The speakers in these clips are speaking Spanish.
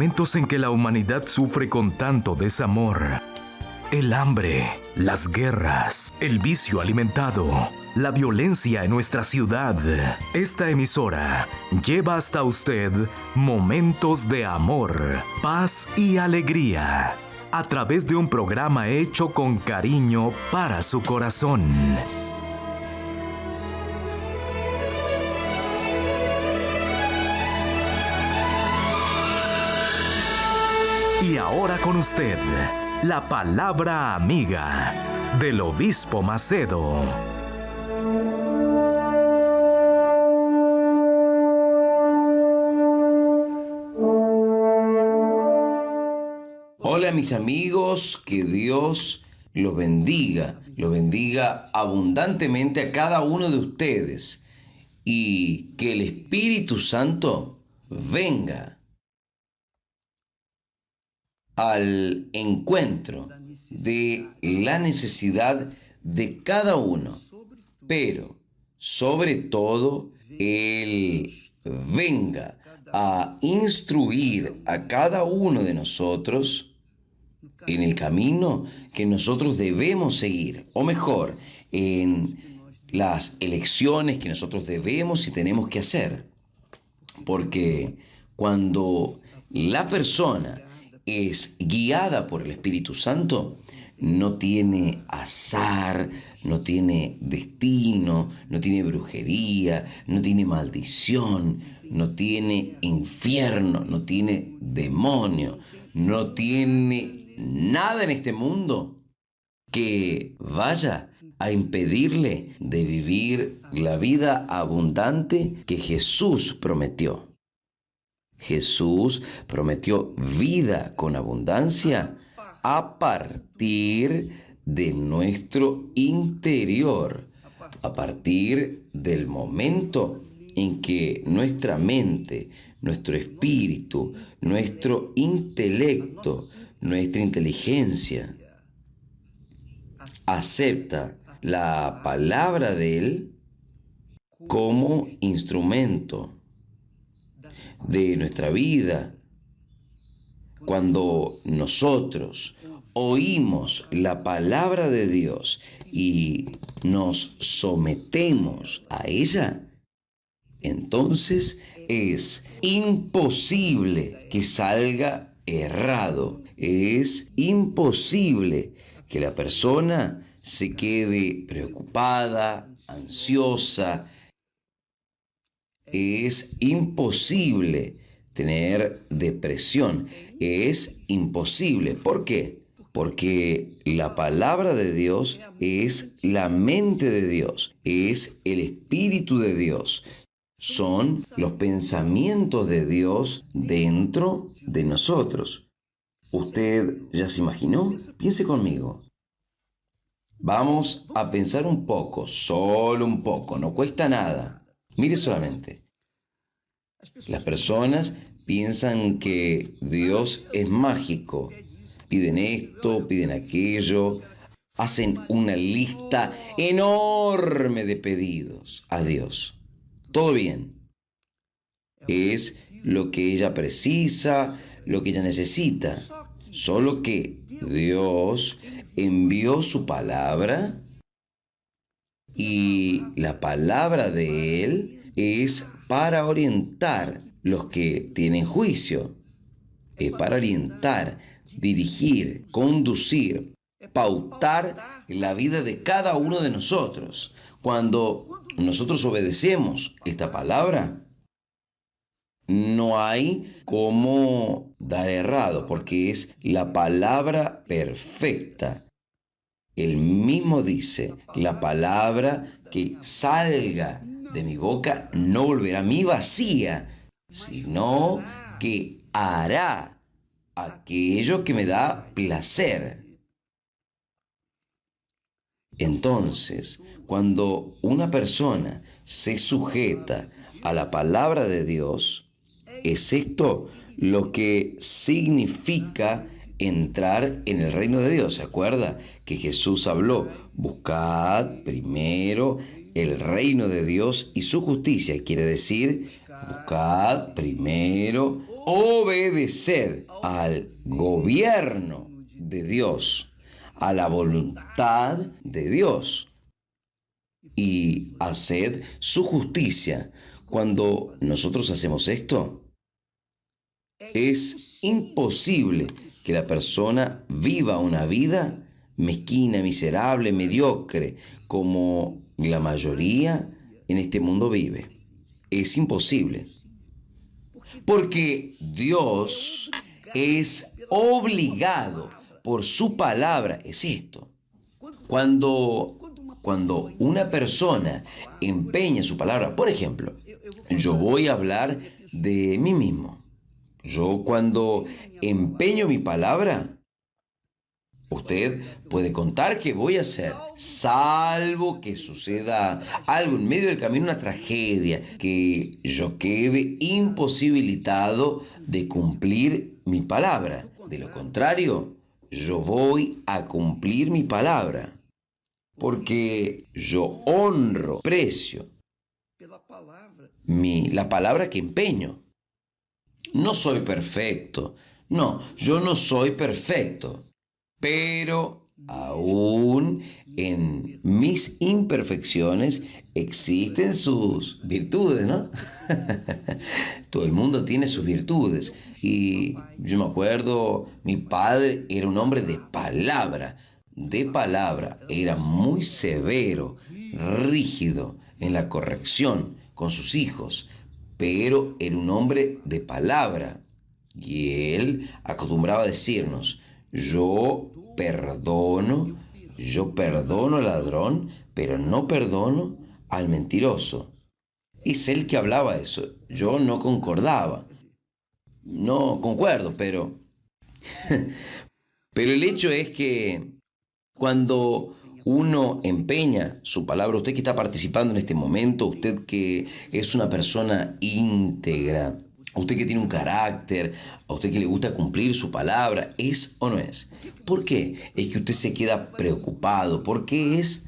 momentos en que la humanidad sufre con tanto desamor. El hambre, las guerras, el vicio alimentado, la violencia en nuestra ciudad. Esta emisora lleva hasta usted momentos de amor, paz y alegría, a través de un programa hecho con cariño para su corazón. Y ahora con usted, la palabra amiga del Obispo Macedo. Hola mis amigos, que Dios los bendiga abundantemente a cada uno de ustedes y que el Espíritu Santo venga al encuentro de la necesidad de cada uno, pero sobre todo Él venga a instruir a cada uno de nosotros en el camino que nosotros debemos seguir, o mejor, en las elecciones que nosotros debemos y tenemos que hacer. Porque cuando la persona es guiada por el Espíritu Santo, no tiene azar, no tiene destino, no tiene brujería, no tiene maldición, no tiene infierno, no tiene demonio, no tiene nada en este mundo que vaya a impedirle de vivir la vida abundante que Jesús prometió. Jesús prometió vida con abundancia a partir de nuestro interior, a partir del momento en que nuestra mente, nuestro espíritu, nuestro intelecto, nuestra inteligencia acepta la palabra de Él como instrumento de nuestra vida. Cuando nosotros oímos la palabra de Dios y nos sometemos a ella, entonces es imposible que salga errado. Es imposible que la persona se quede preocupada, ansiosa. Es imposible tener depresión. Es imposible. ¿Por qué? Porque la palabra de Dios es la mente de Dios, es el Espíritu de Dios. Son los pensamientos de Dios dentro de nosotros. ¿Usted ya se imaginó? Piense conmigo. Vamos a pensar un poco, solo un poco, no cuesta nada. Mire solamente. Las personas piensan que Dios es mágico. Piden esto, piden aquello, hacen una lista enorme de pedidos a Dios. Todo bien. Es lo que ella precisa, lo que ella necesita. Solo que Dios envió su palabra y la palabra de Él es para orientar los que tienen juicio. Es para orientar, dirigir, conducir, pautar la vida de cada uno de nosotros. Cuando nosotros obedecemos esta palabra, no hay cómo dar errado, porque es la palabra perfecta. Él mismo dice, la palabra que salga de mi boca no volverá a mí vacía, sino que hará aquello que me da placer. Entonces, cuando una persona se sujeta a la palabra de Dios, es esto lo que significa entrar en el reino de Dios. ¿Se acuerda que Jesús habló? Buscad primero el reino de Dios y su justicia. Quiere decir, buscad primero obedeced al gobierno de Dios, a la voluntad de Dios y haced su justicia. Cuando nosotros hacemos esto, es imposible que la persona viva una vida mezquina, miserable, mediocre, como la mayoría en este mundo vive. Es imposible. Porque Dios es obligado por su palabra. Es esto. Cuando una persona empeña su palabra, por ejemplo, yo voy a hablar de mí mismo. Yo cuando empeño mi palabra, usted puede contar que voy a hacer, salvo que suceda algo en medio del camino, una tragedia, que yo quede imposibilitado de cumplir mi palabra. De lo contrario, yo voy a cumplir mi palabra, porque yo honro, precio la palabra que empeño. No soy perfecto. No, yo no soy perfecto. Pero aún en mis imperfecciones existen sus virtudes, ¿no? Todo el mundo tiene sus virtudes. Y yo me acuerdo, mi padre era un hombre de palabra. Era muy severo, rígido en la corrección con sus hijos, pero era un hombre de palabra. Y él acostumbraba a decirnos: yo perdono al ladrón, pero no perdono al mentiroso. Es él que hablaba eso. Yo no concordaba. No concuerdo, pero el hecho es que cuando uno empeña su palabra, usted que está participando en este momento, usted que es una persona íntegra, usted que tiene un carácter, a usted que le gusta cumplir su palabra, ¿es o no es? ¿Por qué es que usted se queda preocupado? ¿Por qué es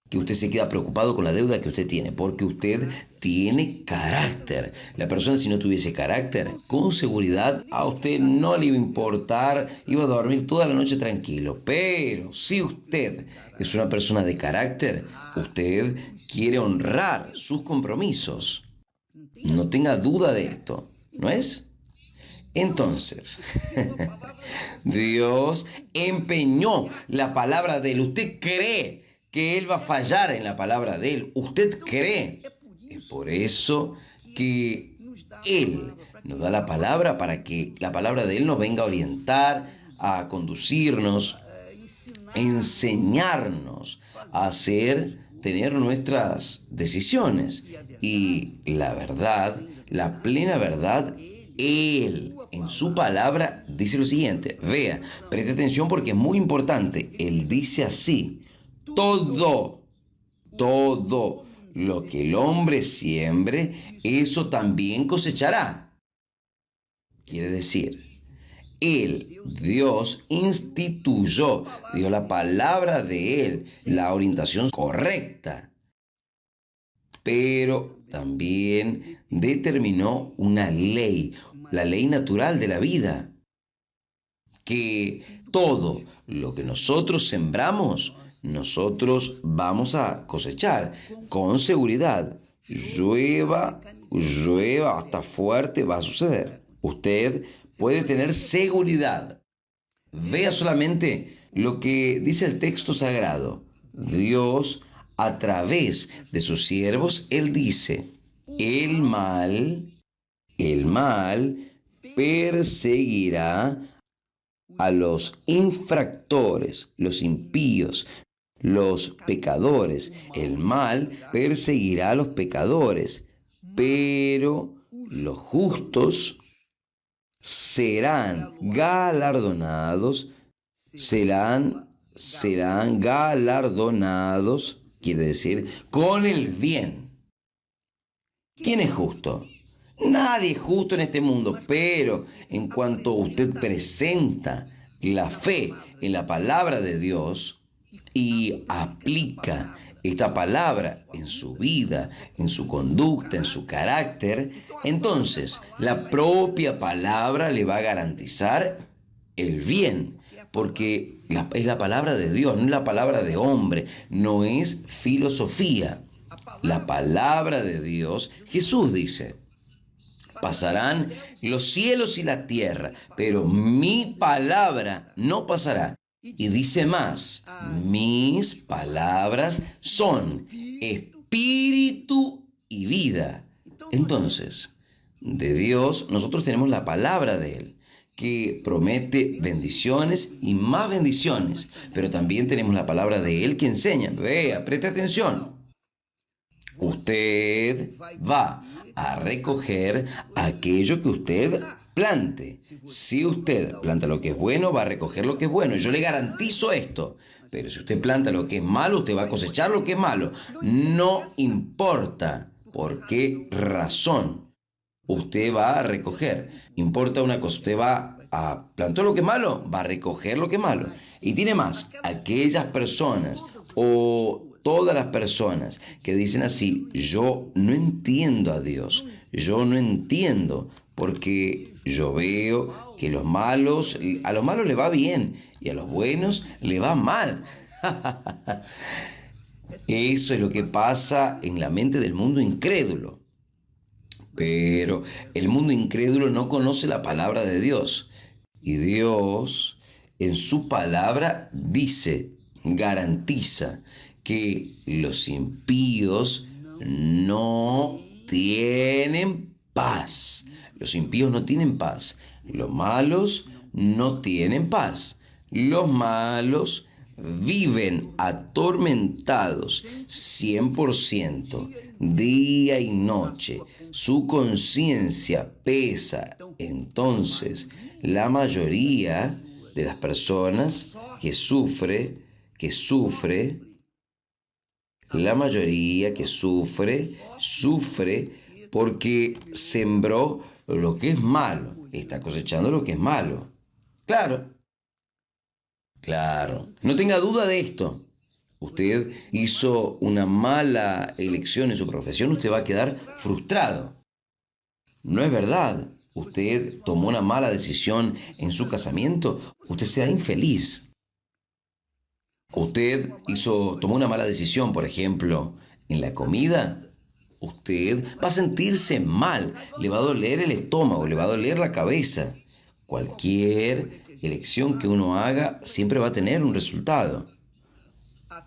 que usted se queda preocupado con la deuda que usted tiene? Porque usted tiene carácter. La persona, si no tuviese carácter, con seguridad a usted no le iba a importar, iba a dormir toda la noche tranquilo. Pero si usted es una persona de carácter, usted quiere honrar sus compromisos. No tenga duda de esto, ¿no es? Entonces, Dios empeñó la palabra de él. ¿Usted cree que él va a fallar en la palabra de él? ¿Usted cree? Es por eso que él nos da la palabra, para que la palabra de él nos venga a orientar, a conducirnos, a enseñarnos a tener nuestras decisiones. Y la verdad, la plena verdad, él en su palabra dice lo siguiente. Vea, preste atención porque es muy importante. Él dice así: todo lo que el hombre siembre, eso también cosechará. Quiere decir, Dios instituyó, dio la palabra de él, la orientación correcta, pero también determinó una ley, la ley natural de la vida, que todo lo que nosotros sembramos, nosotros vamos a cosechar con seguridad. Llueva, hasta fuerte, va a suceder. Usted puede tener seguridad. Vea solamente lo que dice el texto sagrado. Dios, a través de sus siervos, él dice: el mal perseguirá a los infractores, los impíos, los pecadores. El mal perseguirá a los pecadores, pero los justos serán galardonados, quiere decir, con el bien. ¿Quién es justo? Nadie es justo en este mundo, pero en cuanto usted presenta la fe en la palabra de Dios, y aplica esta palabra en su vida, en su conducta, en su carácter, entonces la propia palabra le va a garantizar el bien, porque es la palabra de Dios, no es la palabra de hombre, no es filosofía. La palabra de Dios, Jesús dice, pasarán los cielos y la tierra, pero mi palabra no pasará. Y dice más, mis palabras son espíritu y vida. Entonces, de Dios, nosotros tenemos la palabra de Él, que promete bendiciones y más bendiciones, pero también tenemos la palabra de Él que enseña. Vea, preste atención. Usted va a recoger aquello que usted plante. Si usted planta lo que es bueno, va a recoger lo que es bueno. Yo le garantizo esto. Pero si usted planta lo que es malo, usted va a cosechar lo que es malo. No importa por qué razón usted va a recoger. Importa una cosa, usted va a plantar lo que es malo, va a recoger lo que es malo. Y tiene más, aquellas personas o todas las personas que dicen así, yo no entiendo a Dios, yo no entiendo porque yo veo que a los malos le va bien y a los buenos le va mal. Eso es lo que pasa en la mente del mundo incrédulo. Pero el mundo incrédulo no conoce la palabra de Dios. Y Dios, en su palabra, dice, garantiza que los impíos no tienen paz. Los impíos no tienen paz. Los malos no tienen paz. Los malos viven atormentados 100%, día y noche. Su conciencia pesa. Entonces, la mayoría de las personas la mayoría que sufre porque sembró lo que es malo, está cosechando lo que es malo. Claro, no tenga duda de esto. Usted hizo una mala elección en su profesión, usted va a quedar frustrado. No es verdad. Usted tomó una mala decisión en su casamiento, usted será infeliz. Usted tomó una mala decisión, por ejemplo, en la comida, usted va a sentirse mal, le va a doler el estómago, le va a doler la cabeza. Cualquier elección que uno haga siempre va a tener un resultado.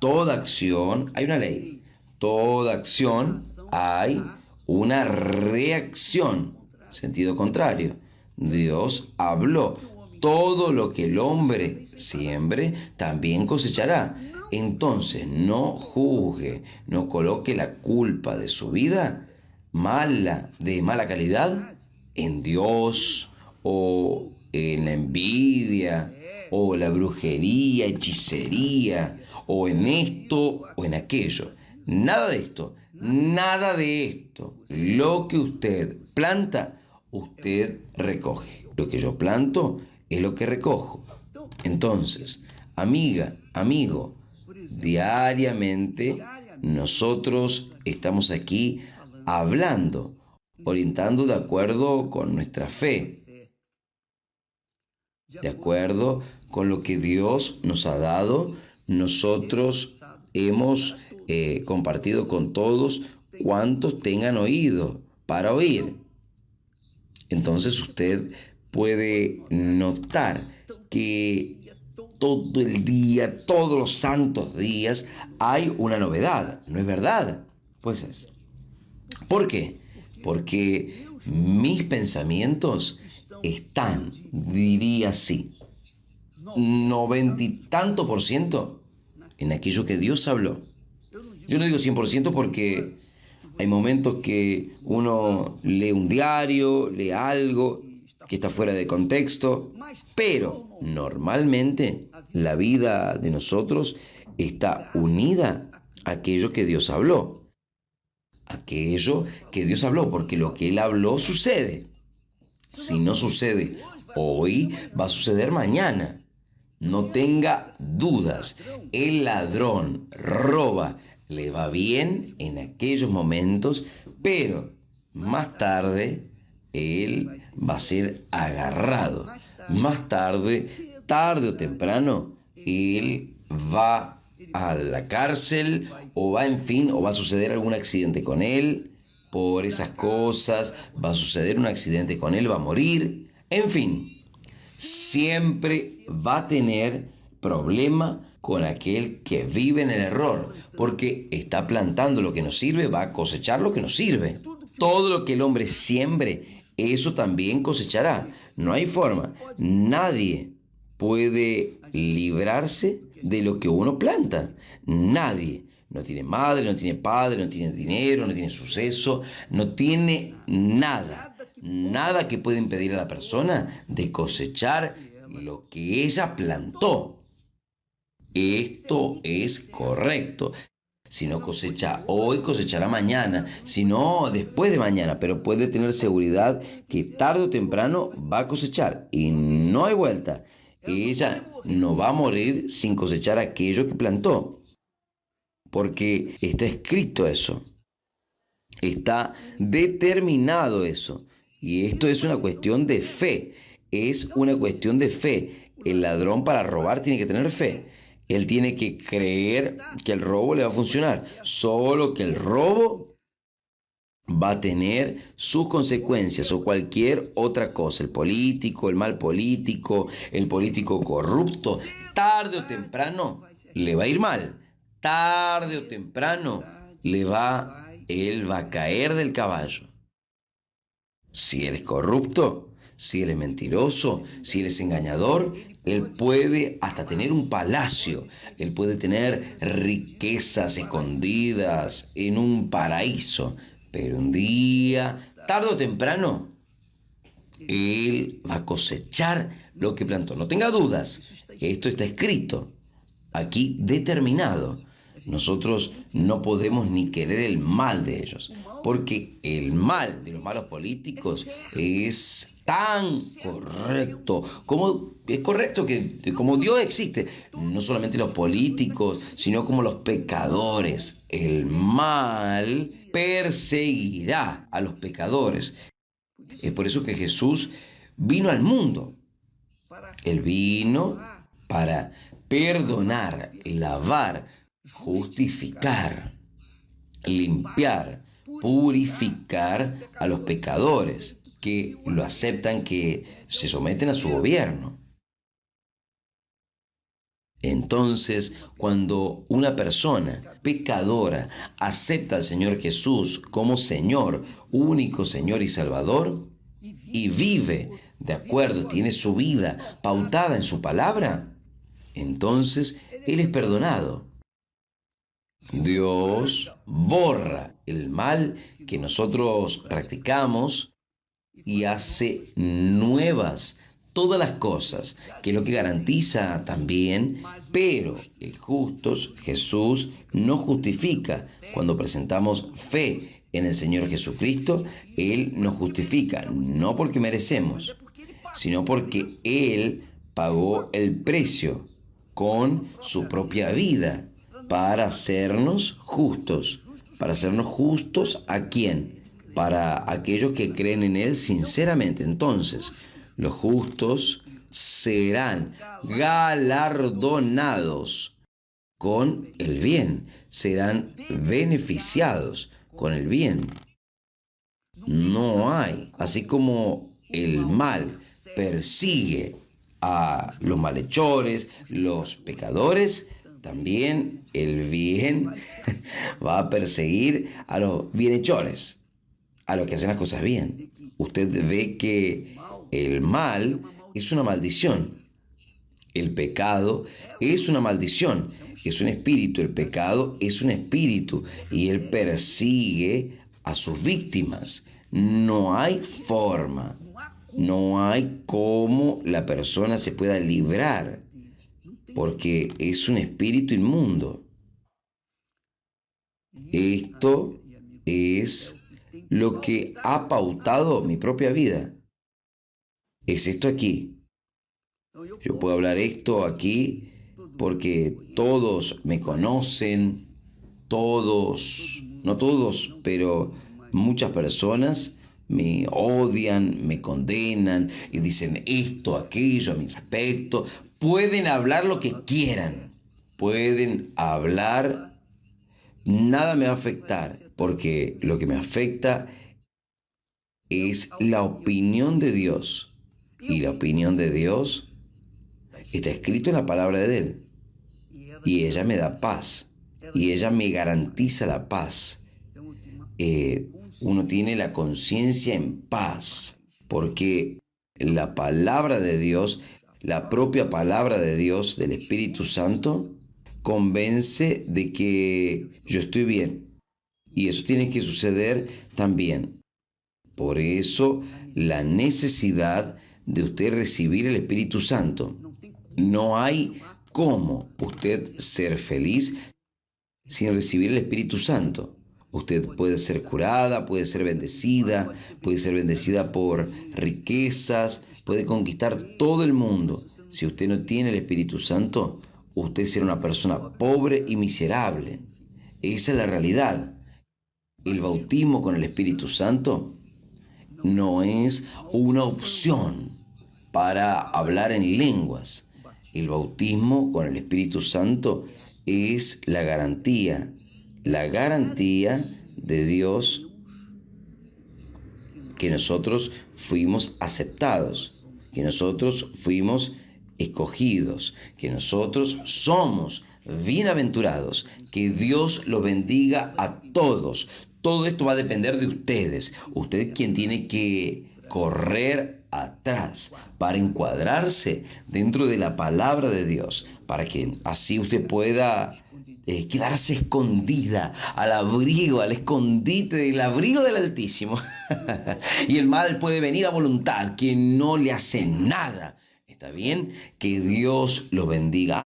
Toda acción, hay una ley, toda acción hay una reacción, sentido contrario. Dios habló. Todo lo que el hombre siembre, también cosechará. Entonces, no juzgue, no coloque la culpa de su vida de mala calidad, en Dios, o en la envidia, o la brujería, hechicería, o en esto, o en aquello. Nada de esto, nada de esto. Lo que usted planta, usted recoge. Lo que yo planto es lo que recojo. Entonces, amiga, amigo, diariamente nosotros estamos aquí hablando, orientando de acuerdo con nuestra fe, de acuerdo con lo que Dios nos ha dado. Nosotros hemos compartido con todos cuantos tengan oído para oír. Entonces usted puede notar que todo el día, todos los santos días, hay una novedad, ¿no es verdad? Pues es. ¿Por qué? Porque mis pensamientos están, diría así, 90 y tanto por ciento en aquello que Dios habló. Yo no digo 100% porque hay momentos que uno lee un diario, lee algo que está fuera de contexto, pero normalmente la vida de nosotros está unida a aquello que Dios habló. Aquello que Dios habló, porque lo que Él habló sucede. Si no sucede hoy, va a suceder mañana. No tenga dudas. El ladrón roba, le va bien en aquellos momentos, pero más tarde él va a ser agarrado. Más tarde, tarde o temprano, él va a la cárcel o va, en fin, o va a suceder algún accidente con él. Por esas cosas va a suceder un accidente con él, va a morir. En fin, siempre va a tener problema con aquel que vive en el error, porque está plantando lo que nos sirve, va a cosechar lo que nos sirve. Todo lo que el hombre siembre, eso también cosechará. No hay forma. Nadie puede librarse de lo que uno planta. Nadie. No tiene madre, no tiene padre, no tiene dinero, no tiene suceso, no tiene nada. Nada que pueda impedir a la persona de cosechar lo que ella plantó. Esto es correcto. Si no cosecha hoy, cosechará mañana. Si no, después de mañana. Pero puede tener seguridad que tarde o temprano va a cosechar. Y no hay vuelta. Ella no va a morir sin cosechar aquello que plantó. Porque está escrito eso. Está determinado eso. Y esto es una cuestión de fe. Es una cuestión de fe. El ladrón para robar tiene que tener fe. Él tiene que creer que el robo le va a funcionar. Solo que el robo va a tener sus consecuencias o cualquier otra cosa. El político, el mal político, el político corrupto, tarde o temprano le va a ir mal. Tarde o temprano él va a caer del caballo. Si él es corrupto, si él es mentiroso, si él es engañador, él puede hasta tener un palacio, él puede tener riquezas escondidas en un paraíso, pero un día, tarde o temprano, él va a cosechar lo que plantó. No tenga dudas, esto está escrito, aquí determinado. Nosotros no podemos ni querer el mal de ellos, porque el mal de los malos políticos es tan correcto como es correcto que como Dios existe, no solamente los políticos, sino como los pecadores. El mal perseguirá a los pecadores. Es por eso que Jesús vino al mundo. Él vino para perdonar, lavar, justificar, limpiar, purificar a los pecadores que lo aceptan, que se someten a su gobierno. Entonces, cuando una persona pecadora acepta al Señor Jesús como Señor, único Señor y Salvador, y vive de acuerdo, tiene su vida pautada en su palabra, entonces él es perdonado. Dios borra el mal que nosotros practicamos y hace nuevas todas las cosas, que es lo que garantiza también, pero el justo, Jesús, nos justifica. Cuando presentamos fe en el Señor Jesucristo, Él nos justifica, no porque merecemos, sino porque Él pagó el precio con su propia vida para hacernos justos. ¿Para hacernos justos a quién? Para aquellos que creen en Él sinceramente. Entonces, los justos serán galardonados con el bien, serán beneficiados con el bien. No hay, así como el mal persigue a los malhechores, los pecadores, también el bien va a perseguir a los bienhechores, a los que hacen las cosas bien. Usted ve que el mal es una maldición. El pecado es una maldición. Es un espíritu. El pecado es un espíritu. Y él persigue a sus víctimas. No hay forma. No hay cómo la persona se pueda librar. Porque es un espíritu inmundo. Esto es lo que ha pautado mi propia vida. Es esto aquí. Yo puedo hablar esto aquí porque todos me conocen, todos, no todos, pero muchas personas me odian, me condenan y dicen esto, aquello a mi respecto. Pueden hablar lo que quieran, pueden hablar, nada me va a afectar, porque lo que me afecta es la opinión de Dios. Y la opinión de Dios está escrito en la palabra de Él. Y ella me da paz. Y ella me garantiza la paz. Uno tiene la conciencia en paz. Porque la palabra de Dios, la propia palabra de Dios, del Espíritu Santo, convence de que yo estoy bien. Y eso tiene que suceder también. Por eso, la necesidad de usted recibir el Espíritu Santo. No hay cómo usted ser feliz sin recibir el Espíritu Santo. Usted puede ser curada, puede ser bendecida por riquezas, puede conquistar todo el mundo. Si usted no tiene el Espíritu Santo, usted será una persona pobre y miserable. Esa es la realidad. El bautismo con el Espíritu Santo no es una opción para hablar en lenguas. El bautismo con el Espíritu Santo es la garantía de Dios que nosotros fuimos aceptados, que nosotros fuimos escogidos, que nosotros somos bienaventurados, que Dios los bendiga a todos. Todo esto va a depender de ustedes. Usted quien tiene que correr atrás para encuadrarse dentro de la palabra de Dios, para que así usted pueda quedarse escondida al escondite del abrigo del Altísimo. Y el mal puede venir a voluntad, que no le hace nada. ¿Está bien? Que Dios lo bendiga.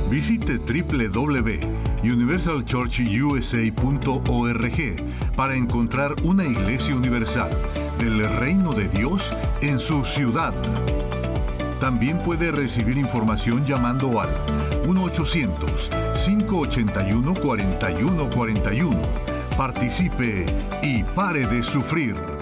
Visite www.universalchurchusa.org para encontrar una iglesia universal del reino de Dios en su ciudad. También puede recibir información llamando al 1-800-581-4141. Participe y pare de sufrir.